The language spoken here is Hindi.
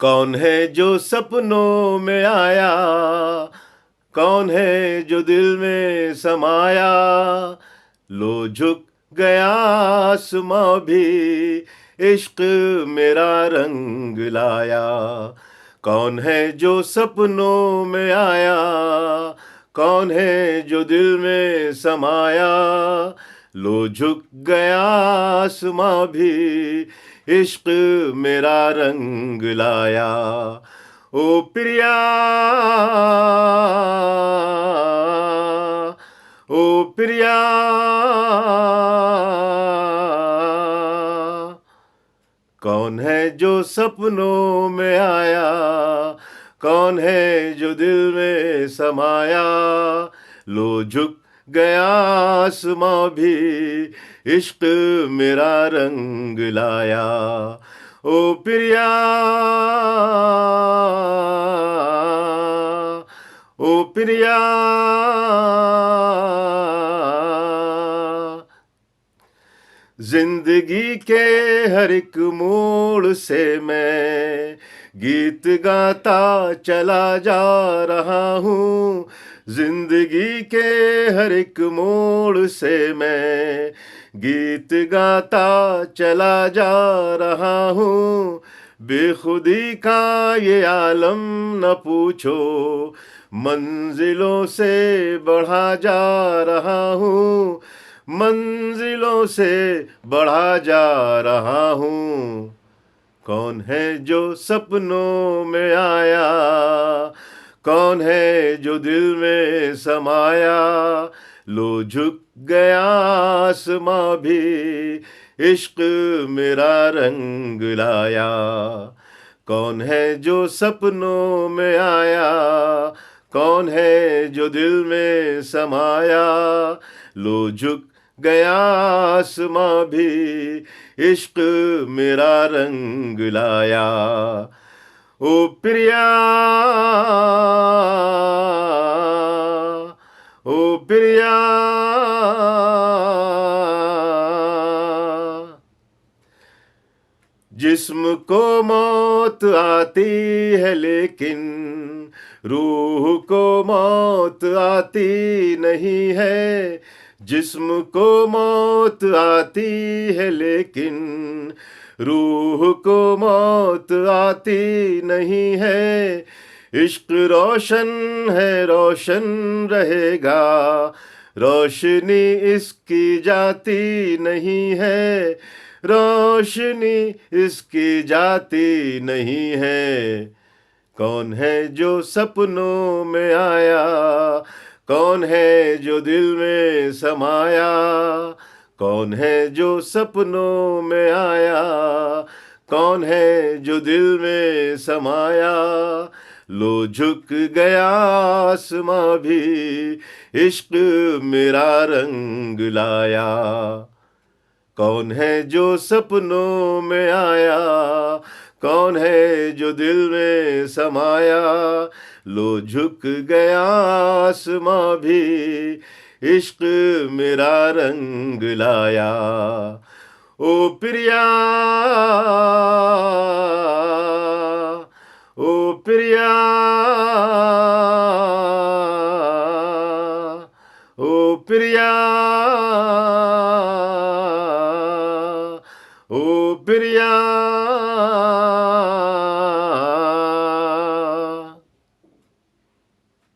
कौन है जो सपनों में आया, कौन है जो दिल में समाया। लो झुक गया आसमां भी, इश्क मेरा रंग लाया। कौन है जो सपनों में आया, कौन है जो दिल में समाया। लो झुक गया आसमां भी, इश्क मेरा रंग लाया। ओ प्रिया, ओ प्रिया, कौन है जो सपनों में आया, कौन है जो दिल में समाया। लो झुक गया आसमां भी, इश्क मेरा रंग लाया। ओ प्रिया, ओ प्रिया, जिंदगी के हर एक मोड़ से मैं गीत गाता चला जा रहा हूँ। जिंदगी के हर एक मोड़ से मैं गीत गाता चला जा रहा हूँ। बेखुदी का ये आलम न पूछो, मंजिलों से बढ़ा जा रहा हूँ। मंजिलों से बढ़ा जा रहा हूँ। कौन है जो सपनों में आया, कौन है जो दिल में समाया। लो झुक गया आसमां भी, इश्क मेरा रंग लाया। कौन है जो सपनों में आया, कौन है जो दिल में समाया। लो झुक गया आसमां भी, इश्क मेरा रंग लाया। ओ प्रिया, ओ प्रिया, जिस्म को मौत आती है लेकिन रूह को मौत आती नहीं है। जिस्म को मौत आती है लेकिन रूह को मौत आती नहीं है। इश्क रोशन है, रोशन रहेगा, रोशनी इसकी जाती नहीं है। रोशनी इसकी जाती नहीं है। कौन है जो सपनों में आया, कौन है जो दिल में समाया। कौन है जो सपनों में आया, कौन है जो दिल में समाया। लो झुक गया आसमां भी, इश्क मेरा रंग लाया। कौन है जो सपनों में आया, कौन है जो दिल में समाया। लो झुक गया आसमां भी, इश्क मेरा रंग लाया। ओ प्रिया, ओ प्रिया,